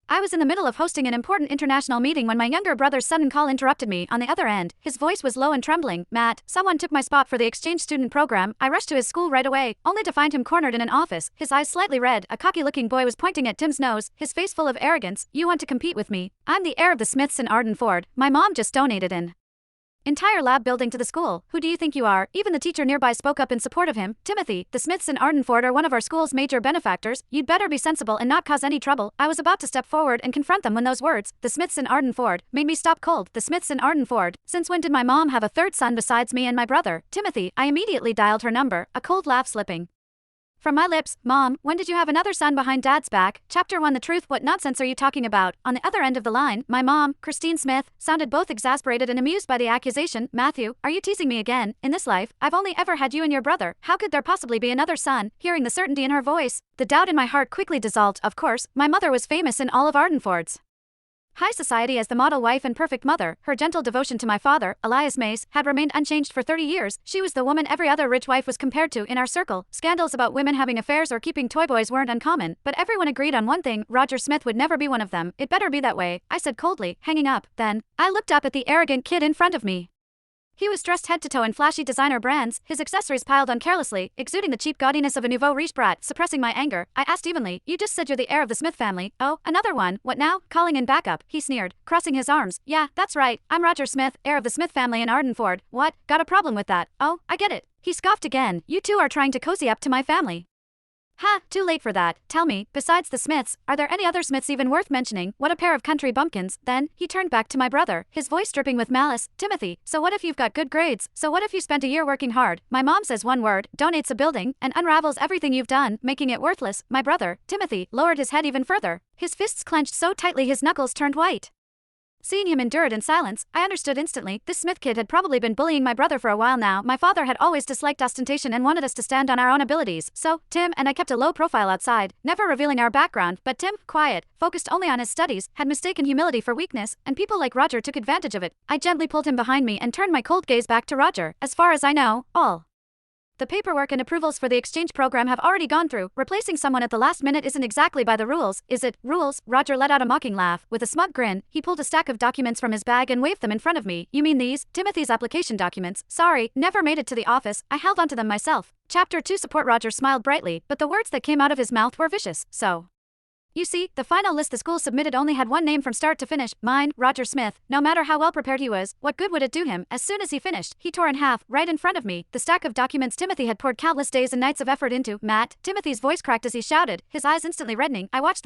I was in the middle of hosting an important international meeting when my younger brother's sudden call interrupted me. On the other end, his voice was low and trembling. Matt, someone took my spot for the exchange student program. I rushed to his school right away, only to find him cornered in an office, his eyes slightly red. A cocky-looking boy was pointing at Tim's nose, his face full of arrogance. You want to compete with me? I'm the heir of the Smiths and Arden Ford. My mom just donated an entire lab building to the school. Who do you think you are? Even the teacher nearby spoke up in support of him. Timothy, the Smiths and Arden Ford are one of our school's major benefactors. You'd better be sensible and not cause any trouble. I was about to step forward and confront them when those words, the Smiths and Arden Ford, made me stop cold. The Smiths and Arden Ford. Since when did my mom have a third son besides me and my brother, Timothy? I immediately dialed her number, a cold laugh slipping from my lips. Mom, when did you have another son behind Dad's back? Chapter 1. The truth. What nonsense are you talking about? On the other end of the line, my mom, Christine Smith, sounded both exasperated and amused by the accusation. Matthew, are you teasing me again? In this life, I've only ever had you and your brother. How could there possibly be another son? Hearing the certainty in her voice, the doubt in my heart quickly dissolved. Of course, my mother was famous in all of Ardenford's high society as the model wife and perfect mother. Her gentle devotion to my father, Elias Mace, had remained unchanged for 30 years. She was the woman every other rich wife was compared to in our circle. Scandals about women having affairs or keeping toy boys weren't uncommon, but everyone agreed on one thing: Roger Smith would never be one of them. It better be that way, I said coldly, hanging up. Then, I looked up at the arrogant kid in front of me. He was dressed head to toe in flashy designer brands, his accessories piled on carelessly, exuding the cheap gaudiness of a nouveau riche brat. Suppressing my anger, I asked evenly, you just said you're the heir of the Smith family. Oh, another one? What now? Calling in backup, he sneered, crossing his arms. Yeah, that's right, I'm Roger Smith, heir of the Smith family in Ardenford. What? Got a problem with that? Oh, I get it. He scoffed again. You two are trying to cozy up to my family. Ha, too late for that. Tell me, besides the Smiths, are there any other Smiths even worth mentioning? What a pair of country bumpkins. Then, he turned back to my brother, his voice dripping with malice. Timothy, so what if you've got good grades? So what if you spent a year working hard? My mom says one word, donates a building, and unravels everything you've done, making it worthless. My brother, Timothy, lowered his head even further. His fists clenched so tightly his knuckles turned white. Seeing him endure it in silence, I understood instantly. This Smith kid had probably been bullying my brother for a while now. My father had always disliked ostentation and wanted us to stand on our own abilities. So, Tim and I kept a low profile outside, never revealing our background. But Tim, quiet, focused only on his studies, had mistaken humility for weakness, and people like Roger took advantage of it. I gently pulled him behind me and turned my cold gaze back to Roger. As far as I know, all the paperwork and approvals for the exchange program have already gone through. Replacing someone at the last minute isn't exactly by the rules, is it? Rules? Roger let out a mocking laugh. With a smug grin, he pulled a stack of documents from his bag and waved them in front of me. You mean these? Timothy's application documents. Sorry, never made it to the office. I held onto them myself. Chapter 2. Support. Roger smiled brightly, but the words that came out of his mouth were vicious. So, you see, the final list the school submitted only had one name from start to finish, mine, Roger Smith. No matter how well prepared he was, what good would it do him? As soon as he finished, he tore in half, right in front of me, the stack of documents Timothy had poured countless days and nights of effort into. Matt, Timothy's voice cracked as he shouted, his eyes instantly reddening. I watched